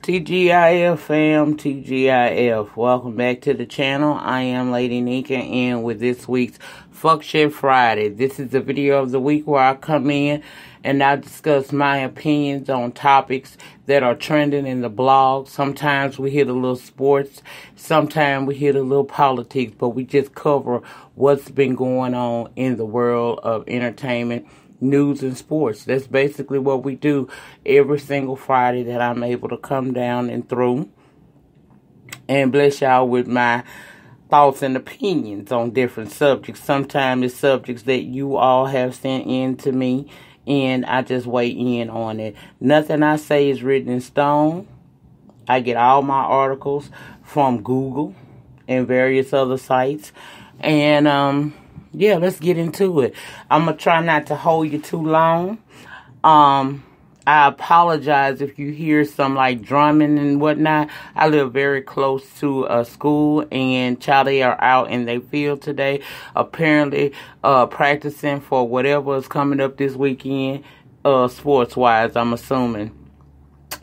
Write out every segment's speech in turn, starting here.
TGIF fam, TGIF. Welcome back to the channel. I am Lady Nyca, and with this week's Fuck Shit Friday. This is the video of the week where I come in and I discuss my opinions on topics that are trending in the blog. Sometimes we hit a little sports, sometimes we hit a little politics, but we just cover what's been going on in the world of entertainment, news, and sports. That's basically what we do every single Friday that I'm able to come down and through and bless y'all with my thoughts and opinions on different subjects. Sometimes it's subjects that you all have sent in to me and I just weigh in on it. Nothing I say is written in stone. I get all my articles from Google and various other sites. And yeah, let's get into it. I'm going to try not to hold you too long. I apologize if you hear some like drumming and whatnot. I live very close to a school, and child, they are out in their field today, apparently practicing for whatever is coming up this weekend, sports-wise, I'm assuming.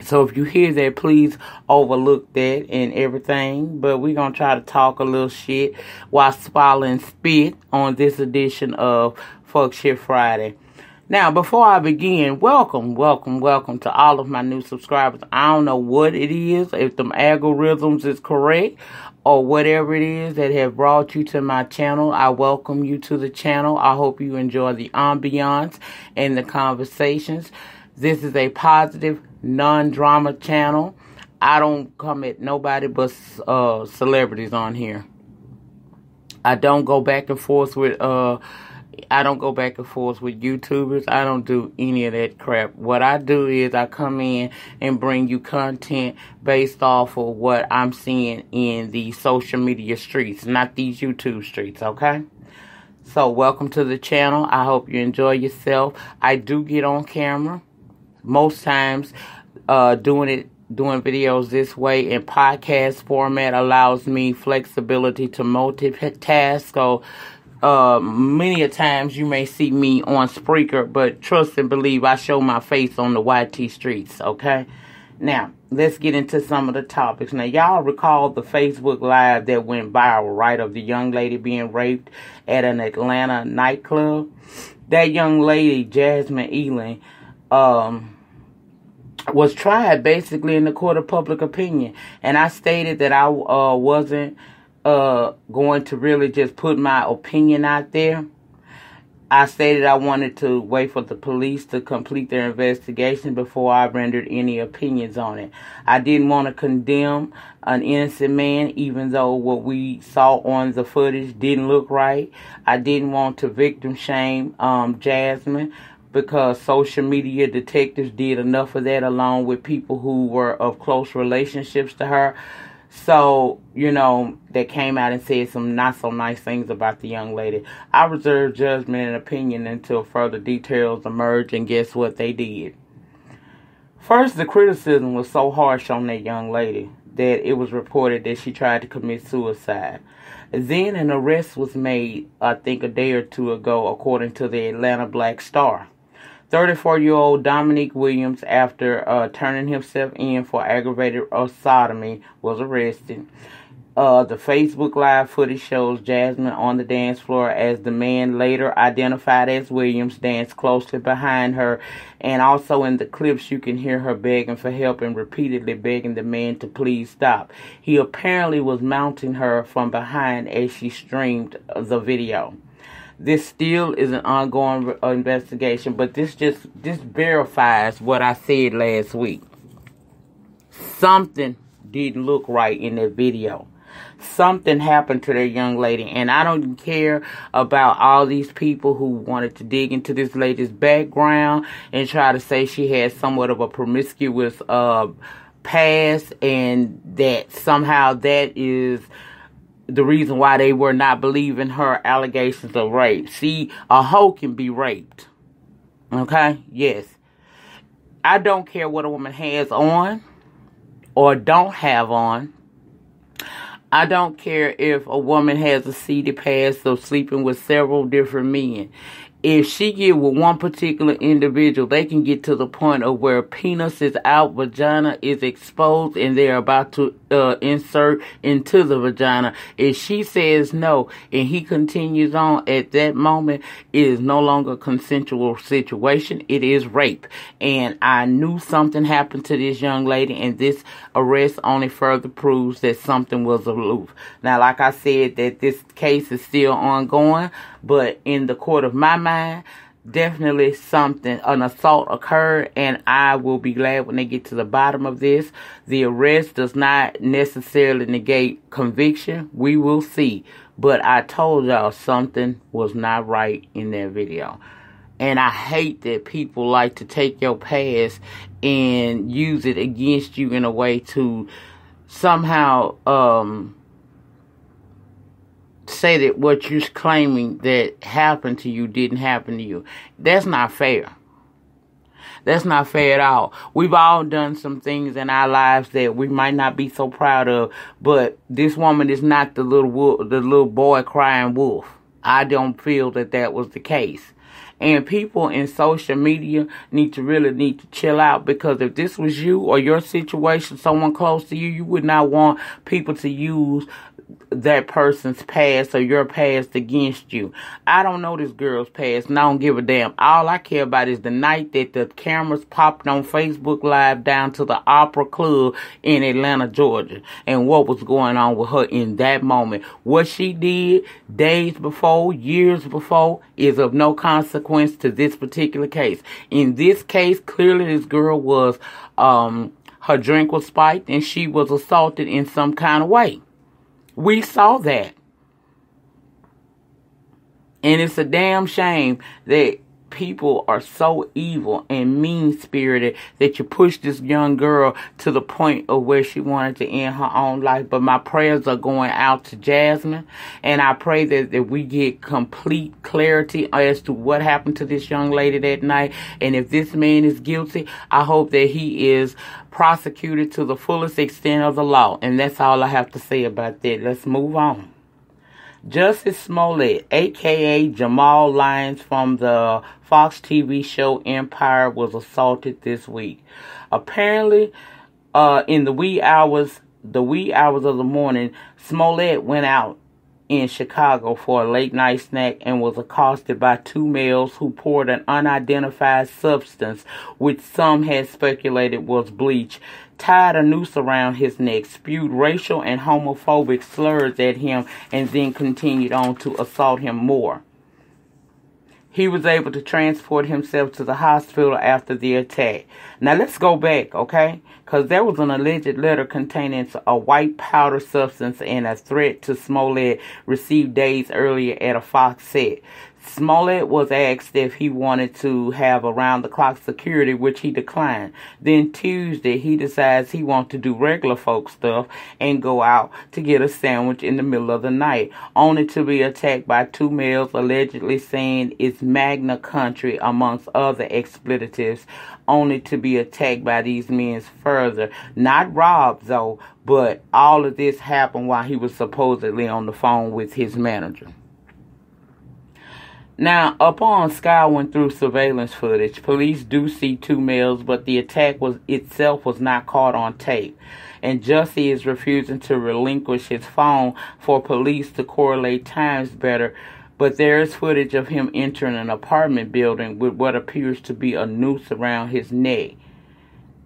So if you hear that, please overlook that and everything. But we're going to try to talk a little shit while swallowing spit on this edition of Fuck Shit Friday. Now, before I begin, welcome to all of my new subscribers. I don't know what it is, if them algorithms is correct or whatever it is that have brought you to my channel. I welcome you to the channel. I hope you enjoy the ambiance and the conversations. This is a positive, non-drama channel. I don't come at nobody but celebrities on here. I don't go back and forth with YouTubers. I don't do any of that crap. What I do is I come in and bring you content based off of what I'm seeing in the social media streets, not these YouTube streets, okay? So welcome to the channel. I hope you enjoy yourself. I do get on camera. Most times, doing videos this way in podcast format allows me flexibility to multitask. So, many a times you may see me on Spreaker, but trust and believe I show my face on the YT streets, okay? Now, let's get into some of the topics. Now, y'all recall the Facebook Live that went viral, right, of the young lady being raped at an Atlanta nightclub? That young lady, Jasmine Eiland, was tried basically in the court of public opinion. And I stated that I wasn't going to really just put my opinion out there. I stated I wanted to wait for the police to complete their investigation before I rendered any opinions on it. I didn't want to condemn an innocent man, even though what we saw on the footage didn't look right. I didn't want to victim shame Jasmine, because social media detectives did enough of that, along with people who were of close relationships to her. So, you know, they came out and said some not so nice things about the young lady. I reserve judgment and opinion until further details emerge, and guess what they did? First, the criticism was so harsh on that young lady that it was reported that she tried to commit suicide. Then an arrest was made, I think a day or two ago, according to the Atlanta Black Star. 34-year-old Wendy Williams, after turning himself in for aggravated sodomy, was arrested. The Facebook Live footage shows Jasmine on the dance floor as the man, later identified as Williams, danced closely behind her. And also in the clips, you can hear her begging for help and repeatedly begging the man to please stop. He apparently was mounting her from behind as she streamed the video. This still is an ongoing investigation, but this verifies what I said last week. Something didn't look right in that video. Something happened to that young lady, and I don't care about all these people who wanted to dig into this lady's background and try to say she had somewhat of a promiscuous past, and that somehow that is the reason why they were not believing her allegations of rape. See, a hoe can be raped. Okay? Yes. I don't care what a woman has on or don't have on. I don't care if a woman has a seedy past of sleeping with several different men. if she get with one particular individual, they can get to the point of where penis is out, vagina is exposed, and they're about to insert into the vagina. If she says no and he continues on, at that moment, it is no longer a consensual situation. It is rape. And I knew something happened to this young lady, and this arrest only further proves that something was aloof. Now, like I said, that this case is still ongoing, but in the court of my mind, definitely an assault occurred, and I will be glad when they get to the bottom of this. The arrest does not necessarily negate conviction. We will see. But I told y'all something was not right in that video. And I hate that people like to take your past and use it against you in a way to somehow say that what you're claiming that happened to you didn't happen to you. That's not fair. That's not fair at all. We've all done some things in our lives that we might not be so proud of, but this woman is not the little boy crying wolf. I don't feel that that was the case. And people in social media need to chill out, because if this was you or your situation, someone close to you, you would not want people to use that person's past or your past against you. I don't know this girl's past, and I don't give a damn. All I care about is the night that the cameras popped on Facebook Live down to the Opera Club in Atlanta, Georgia, and what was going on with her in that moment. What she did days before, years before, is of no consequence to this particular case. In this case, clearly this girl was, her drink was spiked and she was assaulted in some kind of way. We saw that. And it's a damn shame that people are so evil and mean-spirited that you push this young girl to the point of where she wanted to end her own life. But my prayers are going out to Jasmine, and I pray that we get complete clarity as to what happened to this young lady that night. And if this man is guilty, I hope that he is prosecuted to the fullest extent of the law. And that's all I have to say about that. Let's move on. Jussie Smollett, a.k.a. Jamal Lyons from the Fox TV show Empire, was assaulted this week. Apparently, in the wee hours of the morning, Smollett went out in Chicago for a late-night snack and was accosted by two males who poured an unidentified substance, which some had speculated was bleach, tied a noose around his neck, spewed racial and homophobic slurs at him, and then continued on to assault him more. He was able to transport himself to the hospital after the attack. Now, let's go back, okay? Because there was an alleged letter containing a white powder substance and a threat to Smollett received days earlier at a Fox set. Smollett was asked if he wanted to have around-the-clock security, which he declined. Then Tuesday, he decides he wants to do regular folk stuff and go out to get a sandwich in the middle of the night, only to be attacked by two males allegedly saying it's Magna Country, amongst other expletives, only to be attacked by these men further. Not robbed, though, but all of this happened while he was supposedly on the phone with his manager. Now, upon scouring through surveillance footage, police do see two males, but the attack itself was not caught on tape. And Jussie is refusing to relinquish his phone for police to correlate times better, but there is footage of him entering an apartment building with what appears to be a noose around his neck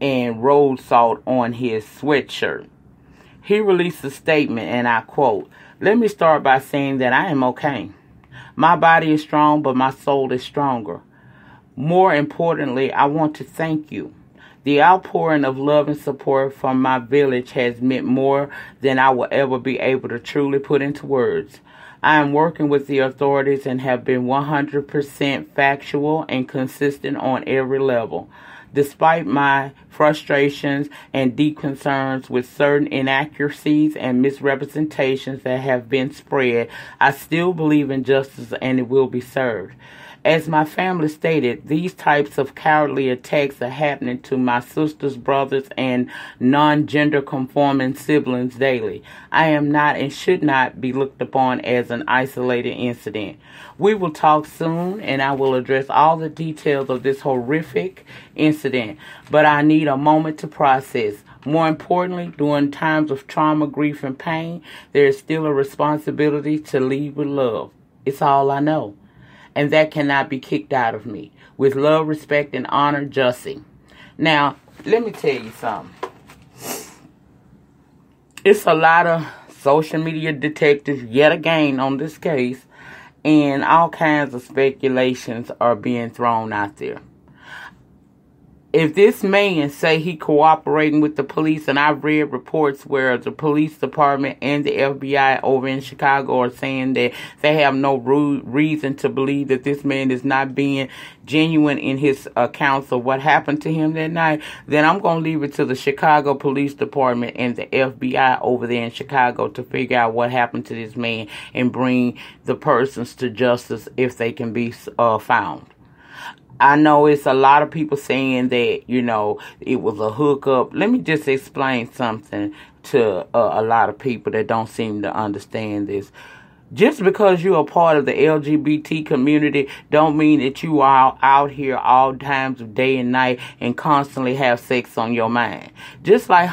and road salt on his sweatshirt. He released a statement, and I quote, "Let me start by saying that I am okay. My body is strong, but my soul is stronger. More importantly, I want to thank you. The outpouring of love and support from my village has meant more than I will ever be able to truly put into words. I am working with the authorities and have been 100% factual and consistent on every level. Despite my frustrations and deep concerns with certain inaccuracies and misrepresentations that have been spread, I still believe in justice and it will be served. As my family stated, these types of cowardly attacks are happening to my sisters, brothers, and non-gender conforming siblings daily. I am not and should not be looked upon as an isolated incident. We will talk soon, and I will address all the details of this horrific incident, but I need a moment to process. More importantly, during times of trauma, grief, and pain, there is still a responsibility to lead with love. It's all I know. And that cannot be kicked out of me. With love, respect, and honor, Jussie. Now, let me tell you something. It's a lot of social media detectives yet again on this case, and all kinds of speculations are being thrown out there. If this man say he cooperating with the police, and I've read reports where the police department and the FBI over in Chicago are saying that they have no reason to believe that this man is not being genuine in his accounts of what happened to him that night, then I'm going to leave it to the Chicago Police Department and the FBI over there in Chicago to figure out what happened to this man and bring the persons to justice if they can be found. I know it's a lot of people saying that, you know, it was a hookup. Let me just explain something to a lot of people that don't seem to understand this. Just because you're a part of the LGBT community don't mean that you are out here all times of day and night and constantly have sex on your mind. Just like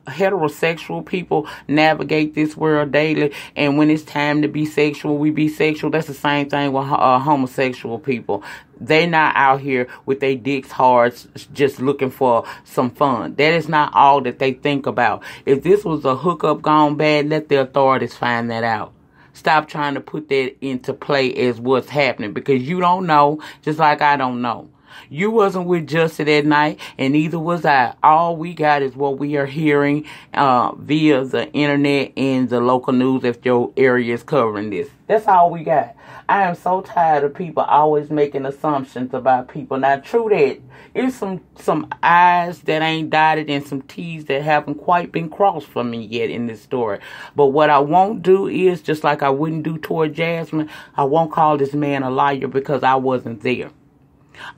heterosexual people navigate this world daily, and when it's time to be sexual, we be sexual. That's the same thing with homosexual people. They not out here with their dicks hard just looking for some fun. That is not all that they think about. If this was a hookup gone bad, let the authorities find that out. Stop trying to put that into play as what's happening, because you don't know, just like I don't know. You wasn't with Jussie that night, and neither was I. All we got is what we are hearing via the internet and the local news if your area is covering this. That's all we got. I am so tired of people always making assumptions about people. Now, true that, it's some I's that ain't dotted and some T's that haven't quite been crossed for me yet in this story. But what I won't do is, just like I wouldn't do toward Jasmine, I won't call this man a liar because I wasn't there.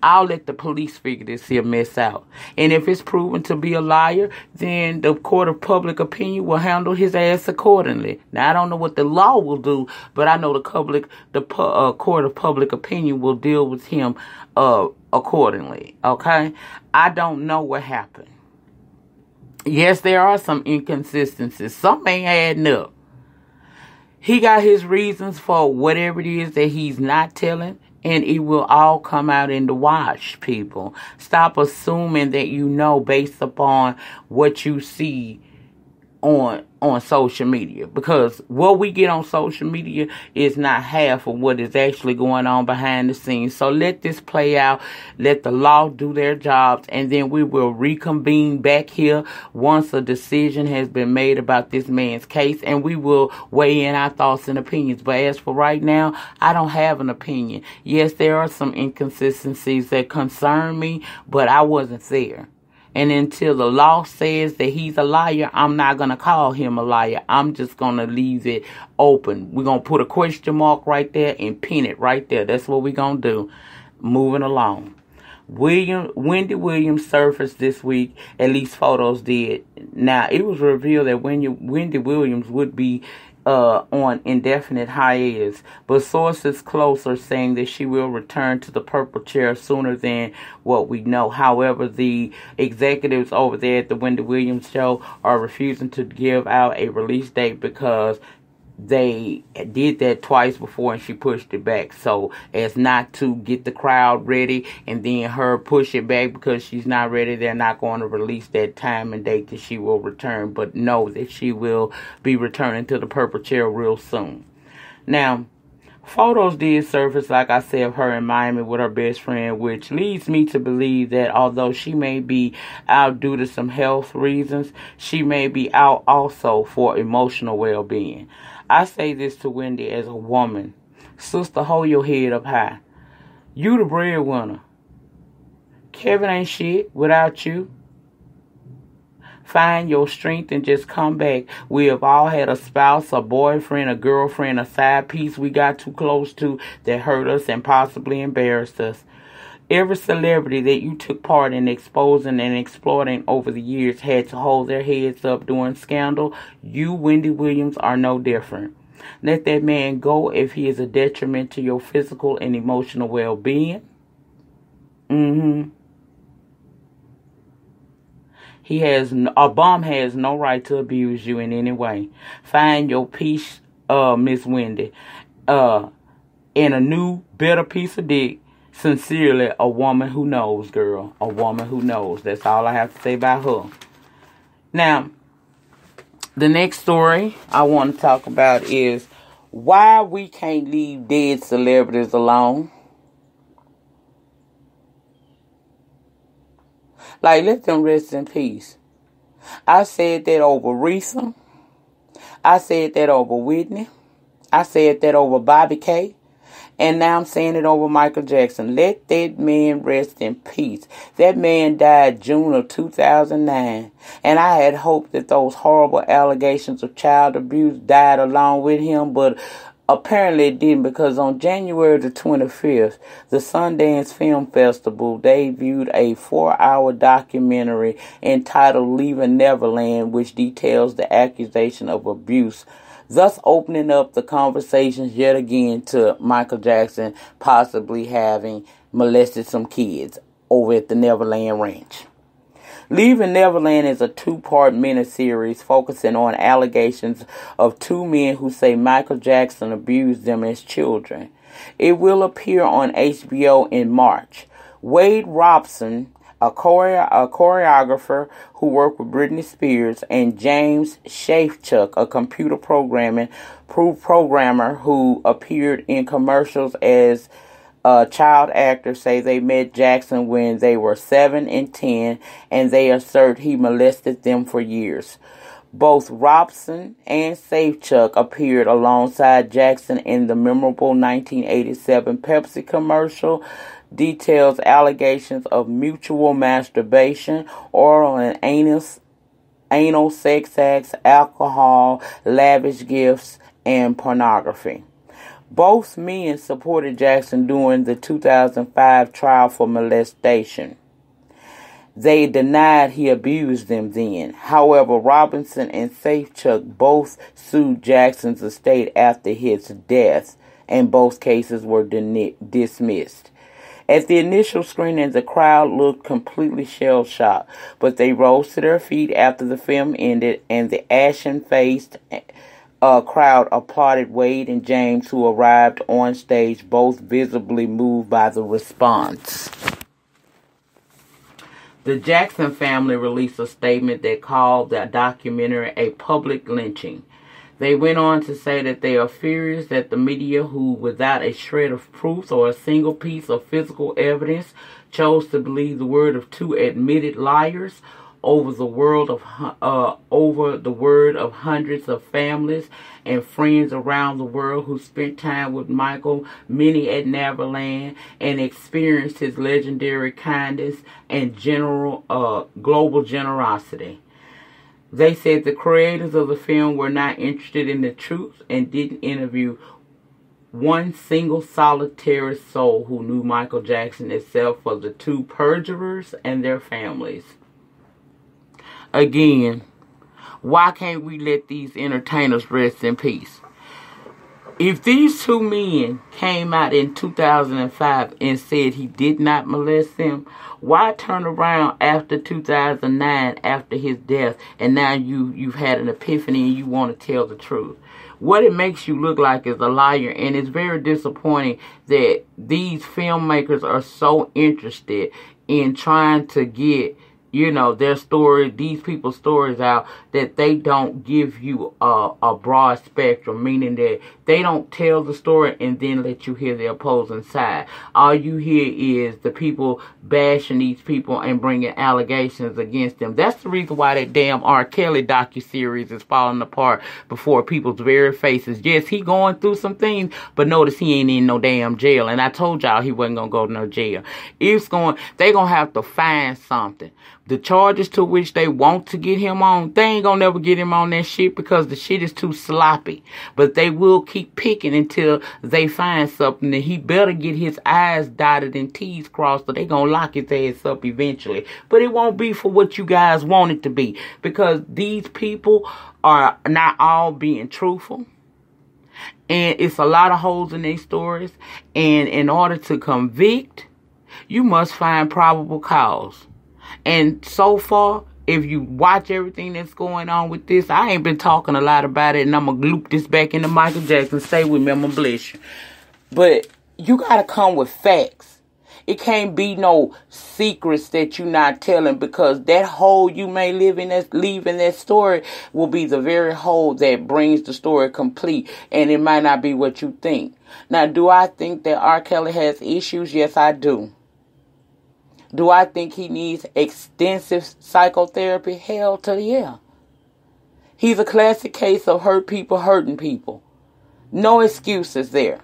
I'll let the police figure this here mess out. And if it's proven to be a liar, then the court of public opinion will handle his ass accordingly. Now, I don't know what the law will do, but I know the court of public opinion will deal with him accordingly. Okay? I don't know what happened. Yes, there are some inconsistencies. Some ain't adding up. He got his reasons for whatever it is that he's not telling. And it will all come out in the wash, people. Stop assuming that you know based upon what you see on social media. Because what we get on social media is not half of what is actually going on behind the scenes. So let this play out. Let the law do their jobs. And then we will reconvene back here once a decision has been made about this man's case. And we will weigh in our thoughts and opinions. But as for right now, I don't have an opinion. Yes, there are some inconsistencies that concern me, but I wasn't there. And until the law says that he's a liar, I'm not going to call him a liar. I'm just going to leave it open. We're going to put a question mark right there and pin it right there. That's what we're going to do. Moving along. Wendy Williams surfaced this week. At least photos did. Now, it was revealed that Wendy Williams would be on indefinite hiatus, but sources close are saying that she will return to the purple chair sooner than what we know. However, the executives over there at the Wendy Williams show are refusing to give out a release date because they did that twice before and she pushed it back, so as not to get the crowd ready and then her push it back because she's not ready. They're not going to release that time and date that she will return, but know that she will be returning to the purple chair real soon. Now, photos did surface, like I said, of her in Miami with her best friend, which leads me to believe that although she may be out due to some health reasons, she may be out also for emotional well-being. I say this to Wendy as a woman. Sister, hold your head up high. You the breadwinner. Kevin ain't shit without you. Find your strength and just come back. We have all had a spouse, a boyfriend, a girlfriend, a side piece we got too close to that hurt us and possibly embarrassed us. Every celebrity that you took part in exposing and exploiting over the years had to hold their heads up during scandal. You, Wendy Williams, are no different. Let that man go if he is a detriment to your physical and emotional well-being. A bum has no right to abuse you in any way. Find your peace, Miss Wendy, in a new, better piece of dick. Sincerely, a woman who knows, girl. A woman who knows. That's all I have to say about her. Now, the next story I want to talk about is why we can't leave dead celebrities alone. Like, let them rest in peace. I said that over Risa. I said that over Whitney. I said that over Bobby K. And now I'm saying it over Michael Jackson. Let that man rest in peace. That man died June of 2009. And I had hoped that those horrible allegations of child abuse died along with him. But apparently it didn't, because on January the 25th, the Sundance Film Festival debuted a 4-hour documentary entitled Leaving Neverland, which details the accusation of abuse, thus opening up the conversations yet again to Michael Jackson possibly having molested some kids over at the Neverland Ranch. Leaving Neverland is a 2-part miniseries focusing on allegations of 2 men who say Michael Jackson abused them as children. It will appear on HBO in March. Wade Robson, a choreographer who worked with Britney Spears, and James Shafchuk, a computer programmer who appeared in commercials as child actors, say they met Jackson when they were 7 and 10, and they assert he molested them for years. Both Robson and Shafchuk appeared alongside Jackson in the memorable 1987 Pepsi commercial. Details allegations of mutual masturbation, oral and anal sex acts, alcohol, lavish gifts, and pornography. Both men supported Jackson during the 2005 trial for molestation. They denied he abused them then. However, Robinson and Shafchuk both sued Jackson's estate after his death, and both cases were dismissed. At the initial screening, the crowd looked completely shell-shocked, but they rose to their feet after the film ended, and the ashen-faced crowd applauded Wade and James, who arrived on stage, both visibly moved by the response. The Jackson family released a statement that called the documentary a public lynching. They went on to say that they are furious that the media, who without a shred of proof or a single piece of physical evidence chose to believe the word of 2 admitted liars over the word of hundreds of families and friends around the world who spent time with Michael, many at Neverland, and experienced his legendary kindness and global generosity. They said the creators of the film were not interested in the truth and didn't interview one single solitary soul who knew Michael Jackson except for the 2 perjurers and their families. Again, why can't we let these entertainers rest in peace? If these 2 men came out in 2005 and said he did not molest them, why turn around after 2009, after his death, and now you've had an epiphany and you want to tell the truth? What it makes you look like is a liar, and it's very disappointing that these filmmakers are so interested in trying to get, their story, these people's stories out, that they don't give you a broad spectrum, meaning that they don't tell the story and then let you hear the opposing side. All you hear is the people bashing these people and bringing allegations against them. That's the reason why that damn R. Kelly docuseries is falling apart before people's very faces. Yes, he going through some things, but notice he ain't in no damn jail. And I told y'all he wasn't going to go to no jail. They going to have to find something. the charges to which they want to get him on, they ain't gonna never get him on that shit because the shit is too sloppy. But they will keep picking until they find something, and he better get his I's dotted and T's crossed, or they gonna lock his ass up eventually. But it won't be for what you guys want it to be, because these people are not all being truthful. And it's a lot of holes in their stories. And in order to convict, you must find probable cause. And so far, if you watch everything that's going on with this, I ain't been talking a lot about it, and I'm going to loop this back into Michael Jackson. Stay with me, I'm going to bless you. But you got to come with facts. It can't be no secrets that you're not telling, because that hole you may leave in that story will be the very hole that brings the story complete, and it might not be what you think. Now, do I think that R. Kelly has issues? Yes, I do. Do I think he needs extensive psychotherapy? Hell to the yeah. He's a classic case of hurt people hurting people. No excuses there.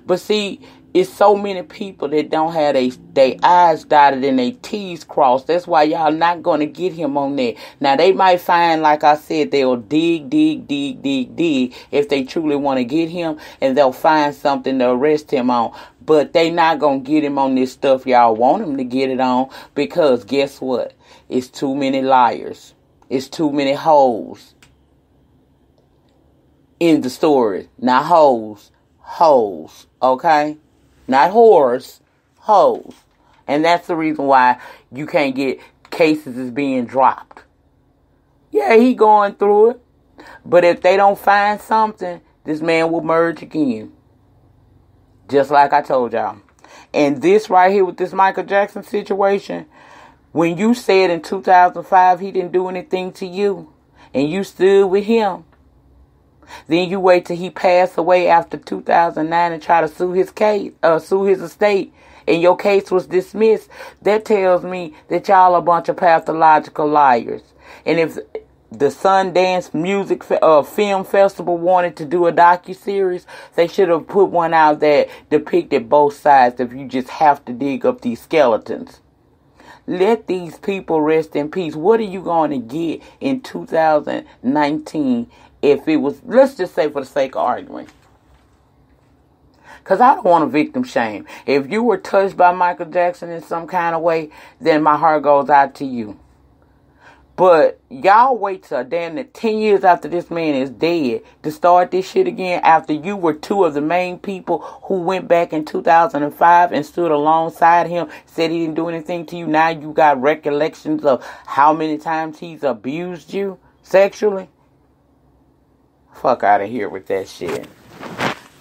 But see, it's so many people that don't have their I's dotted and their T's crossed. That's why y'all not going to get him on there. Now, they might find, like I said, they'll dig if they truly want to get him, and they'll find something to arrest him on. But they not going to get him on this stuff y'all want him to get it on, because guess what? It's too many liars. It's too many hoes in the story. Not hoes. Hoes. Okay? Not whores. Hoes. And that's the reason why you can't get cases is being dropped. Yeah, he going through it. But if they don't find something, this man will merge again. Just like I told y'all. And this right here with this Michael Jackson situation, when you said in 2005 he didn't do anything to you, and you stood with him, then you wait till he passed away after 2009 and try to sue his case, sue his estate, and your case was dismissed. That tells me that y'all a bunch of pathological liars. And if the Sundance Music Film Festival wanted to do a docuseries, they should have put one out that depicted both sides. If you just have to dig up these skeletons, let these people rest in peace. What are you going to get in 2019 if it was, let's just say for the sake of arguing, because I don't want to victim shame. If you were touched by Michael Jackson in some kind of way, then my heart goes out to you. But y'all wait till damn near 10 years after this man is dead to start this shit again, after you were two of the main people who went back in 2005 and stood alongside him, said he didn't do anything to you. Now you got recollections of how many times he's abused you sexually. Fuck out of here with that shit.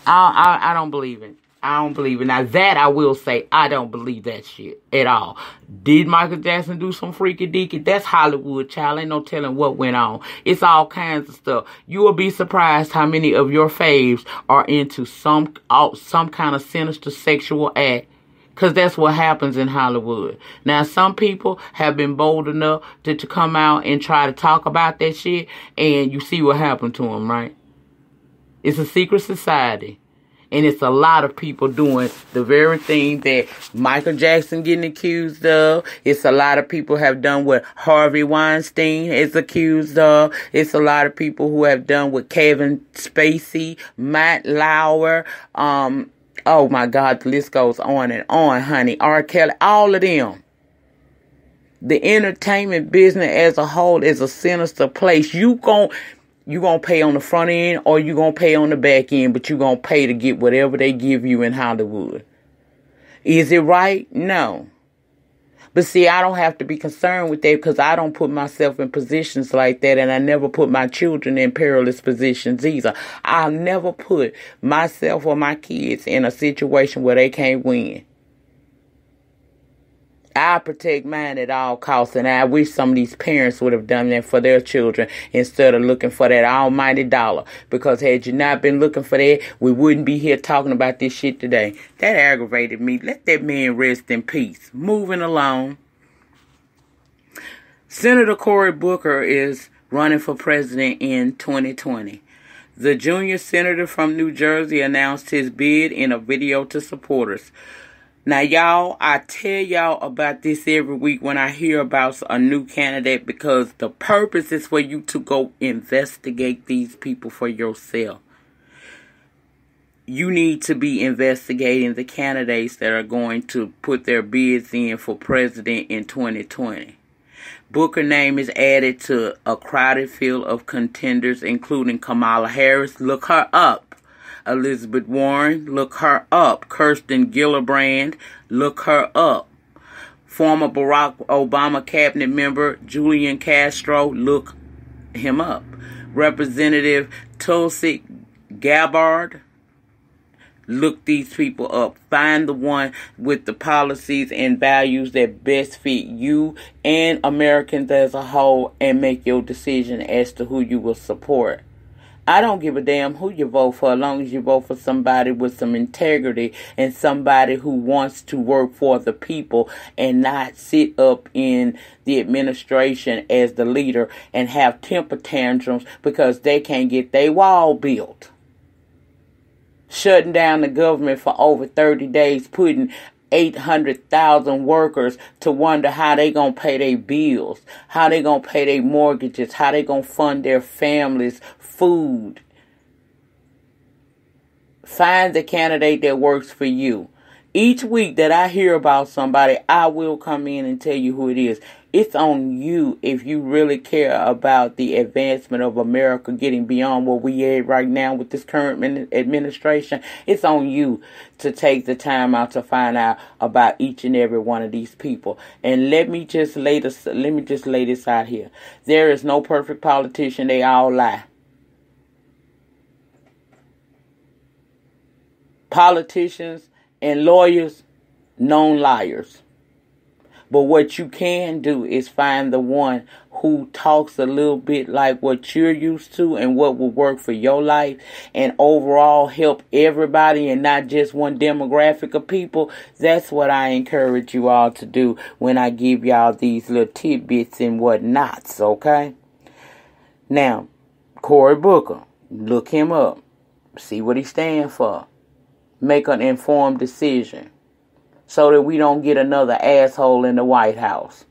I don't believe it. I don't believe it. Now that I will say, I don't believe that shit at all. Did Michael Jackson do some freaky deaky? That's Hollywood, child. Ain't no telling what went on. It's all kinds of stuff. You will be surprised how many of your faves are into some kind of sinister sexual act. Because that's what happens in Hollywood. Now, some people have been bold enough to come out and try to talk about that shit, and you see what happened to them, right? It's a secret society. And it's a lot of people doing the very thing that Michael Jackson getting accused of. It's a lot of people have done what Harvey Weinstein is accused of. It's a lot of people who have done what Kevin Spacey, Matt Lauer, oh my God, the list goes on and on, honey. R. Kelly, all of them. The entertainment business as a whole is a sinister place. You gonna pay on the front end, or you gonna pay on the back end, but you gonna pay to get whatever they give you in Hollywood. Is it right? No. But see, I don't have to be concerned with that, because I don't put myself in positions like that, and I never put my children in perilous positions either. I'll never put myself or my kids in a situation where they can't win. I protect mine at all costs, and I wish some of these parents would have done that for their children instead of looking for that almighty dollar. Because had you not been looking for that, we wouldn't be here talking about this shit today. That aggravated me. Let that man rest in peace. Moving along. Senator Cory Booker is running for president in 2020. The junior senator from New Jersey announced his bid in a video to supporters. Now, y'all, I tell y'all about this every week when I hear about a new candidate, because the purpose is for you to go investigate these people for yourself. You need to be investigating the candidates that are going to put their bids in for president in 2020. Booker name is added to a crowded field of contenders, including Kamala Harris. Look her up. Elizabeth Warren. Look her up. Kirsten Gillibrand. Look her up. Former Barack Obama cabinet member Julian Castro. Look him up. Representative Tulsi Gabbard. Look these people up. Find the one with the policies and values that best fit you and Americans as a whole, and make your decision as to who you will support. I don't give a damn who you vote for, as long as you vote for somebody with some integrity and somebody who wants to work for the people and not sit up in the administration as the leader and have temper tantrums because they can't get their wall built. Shutting down the government for over 30 days, putting 800,000 workers to wonder how they gonna pay their bills, how they gonna pay their mortgages, how they gonna fund their families, food. Find the candidate that works for you. Each week that I hear about somebody, I will come in and tell you who it is. It's on you if you really care about the advancement of America getting beyond what we are right now with this current administration. It's on you to take the time out to find out about each and every one of these people. And let me just lay this out here. There is no perfect politician. They all lie. Politicians and lawyers, known liars. But what you can do is find the one who talks a little bit like what you're used to and what will work for your life, and overall help everybody and not just one demographic of people. That's what I encourage you all to do when I give y'all these little tidbits and whatnots, okay? Now, Cory Booker, look him up. See what he stands for. Make an informed decision, so that we don't get another asshole in the White House.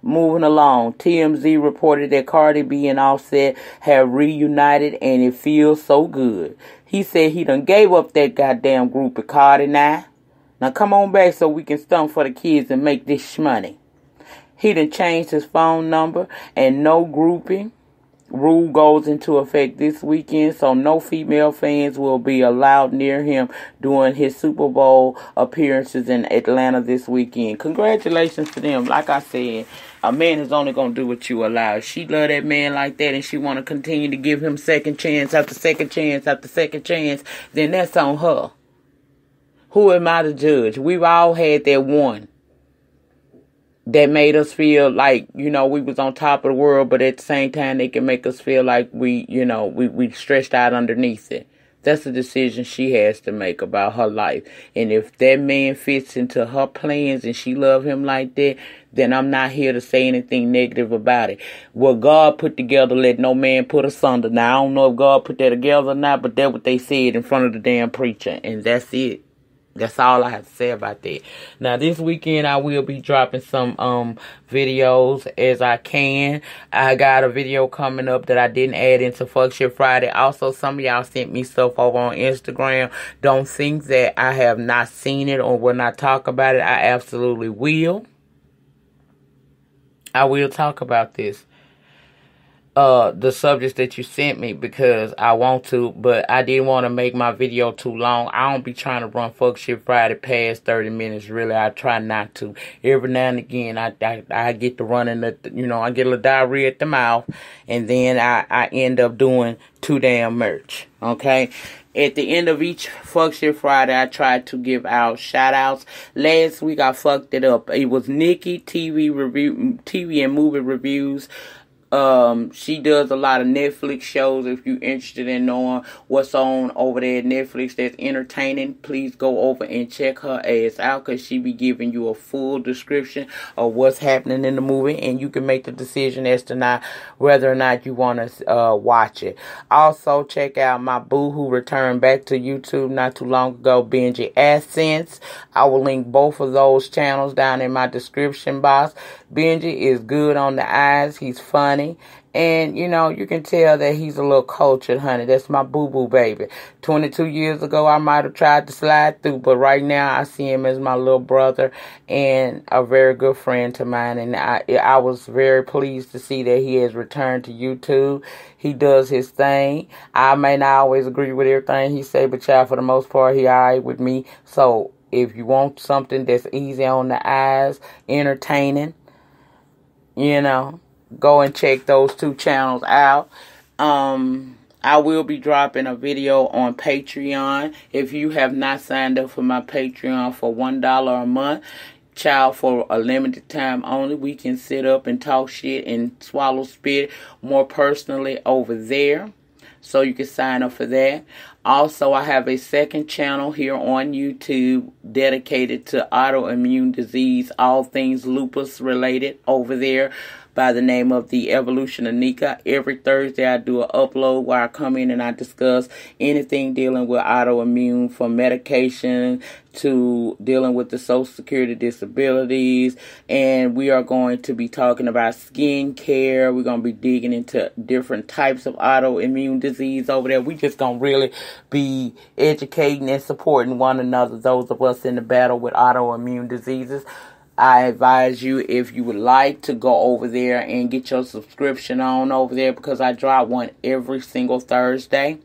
Moving along, TMZ reported that Cardi B and Offset have reunited, and it feels so good. He said he done gave up that goddamn group of Cardi now. Now come on back so we can stunt for the kids and make this money. He done changed his phone number, and no grouping rule goes into effect this weekend, so no female fans will be allowed near him during his Super Bowl appearances in Atlanta this weekend. Congratulations to them. Like I said, a man is only going to do what you allow. If she love that man like that and she want to continue to give him second chance after second chance after second chance, then that's on her. Who am I to judge? We've all had that one that made us feel like, we was on top of the world, but at the same time, they can make us feel like we stretched out underneath it. That's a decision she has to make about her life. And if that man fits into her plans and she love him like that, then I'm not here to say anything negative about it. What God put together, let no man put asunder. Now, I don't know if God put that together or not, but that's what they said in front of the damn preacher. And that's it. That's all I have to say about that. Now, this weekend, I will be dropping some videos as I can. I got a video coming up that I didn't add into Fuck Shit Friday. Also, some of y'all sent me stuff over on Instagram. Don't think that I have not seen it or will not talk about it. I absolutely will. I will talk about this. The subjects that you sent me, because I want to, but I didn't want to make my video too long. I don't be trying to run Fuck Shit Friday past 30 minutes. Really, I try not to. Every now and again, I get to running I get a little diarrhea at the mouth, and then I end up doing too damn much. Okay. At the end of each Fuck Shit Friday, I try to give out shout-outs. Last week, I fucked it up. It was Nikki TV and movie reviews. She does a lot of Netflix shows. If you're interested in knowing what's on over there at Netflix that's entertaining, please go over and check her ass out, because she be giving you a full description of what's happening in the movie, and you can make the decision as to whether or not you want to watch it. Also, check out my boo who returned back to YouTube not too long ago, Benji AdSense. I will link both of those channels down in my description box. Benji is good on the eyes. He's funny. And, you know, you can tell that he's a little cultured, honey. That's my boo-boo baby. 22 years ago, I might have tried to slide through, but right now I see him as my little brother and a very good friend to mine. And I was very pleased to see that he has returned to YouTube. He does his thing. I may not always agree with everything he say, but child, for the most part, he all right with me. So if you want something that's easy on the eyes, entertaining, you know, go and check those two channels out. I will be dropping a video on Patreon. If you have not signed up for my Patreon for $1 a month, child, for a limited time only, we can sit up and talk shit and swallow spit more personally over there. So you can sign up for that. Also, I have a second channel here on YouTube dedicated to autoimmune disease, all things lupus related over there, by the name of The Evolution of Nyca. Every Thursday I do an upload where I come in and I discuss anything dealing with autoimmune, from medication to dealing with the Social Security disabilities. And we are going to be talking about skin care. We're going to be digging into different types of autoimmune disease over there. We just going to really be educating and supporting one another, those of us in the battle with autoimmune diseases. I advise you, if you would like, to go over there and get your subscription on over there, because I drop one every single Thursday.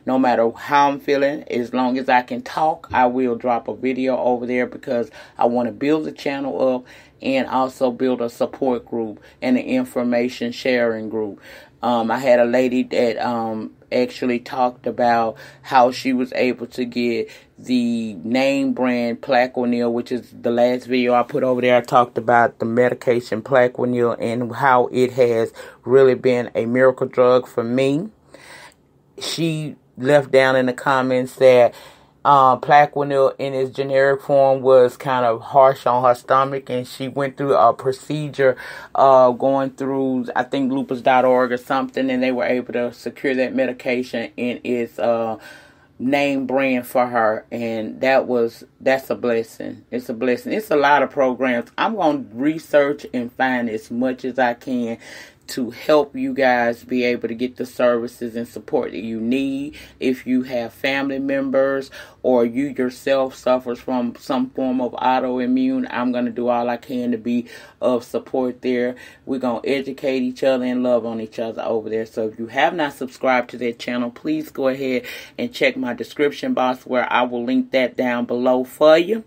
No matter how I'm feeling, as long as I can talk, I will drop a video over there, because I want to build the channel up and also build a support group and an information sharing group. I had a lady that actually talked about how she was able to get the name brand Plaquenil, which is the last video I put over there. I talked about the medication Plaquenil and how it has really been a miracle drug for me. She left down in the comments that Plaquenil in its generic form was kind of harsh on her stomach, and she went through a procedure going through, I think, lupus.org or something, and they were able to secure that medication in its name brand for her, and that's a blessing. It's a blessing. It's a lot of programs. I'm going to research and find as much as I can to help you guys be able to get the services and support that you need. If you have family members or you yourself suffers from some form of autoimmune, I'm going to do all I can to be of support there. We're going to educate each other and love on each other over there. So if you have not subscribed to that channel, please go ahead and check my description box, where I will link that down below for you.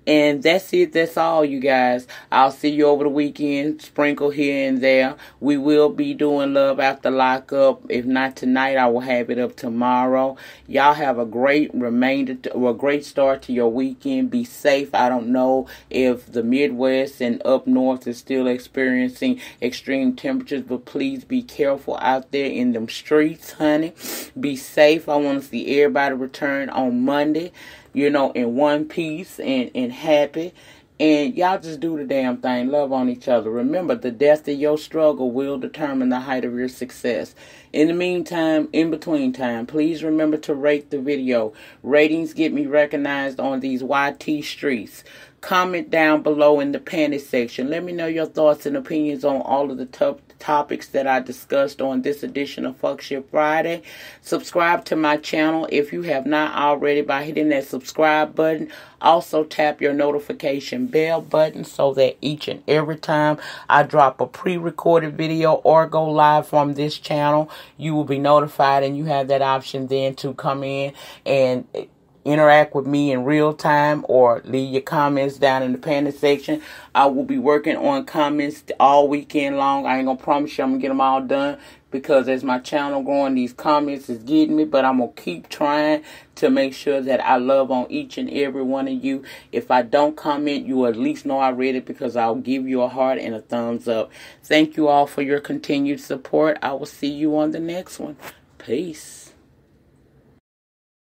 And that's it. That's all, you guys. I'll see you over the weekend. Sprinkle here and there. We will be doing Love After Lockup. If not tonight, I will have it up tomorrow. Y'all have a great great start to your weekend. Be safe. I don't know if the Midwest and up north is still experiencing extreme temperatures, but please be careful out there in them streets, honey. Be safe. I want to see everybody return on Monday, you know, in one piece and happy. And y'all just do the damn thing. Love on each other. Remember, the depth of your struggle will determine the height of your success. In the meantime, in between time, please remember to rate the video. Ratings get me recognized on these YT streets. Comment down below in the panty section. Let me know your thoughts and opinions on all of the topics that I discussed on this edition of Fuck Shit Friday. Subscribe to my channel if you have not already by hitting that subscribe button. Also tap your notification bell button so that each and every time I drop a pre-recorded video or go live from this channel, you will be notified, and you have that option then to come in and interact with me in real time or leave your comments down in the comment section. I will be working on comments all weekend long. I ain't gonna promise you I'm gonna get them all done, because as my channel growing, these comments is getting me, but I'm gonna keep trying to make sure that I love on each and every one of you. If I don't comment, you at least know I read it, because I'll give you a heart and a thumbs up. Thank you all for your continued support. I will see you on the next one. Peace.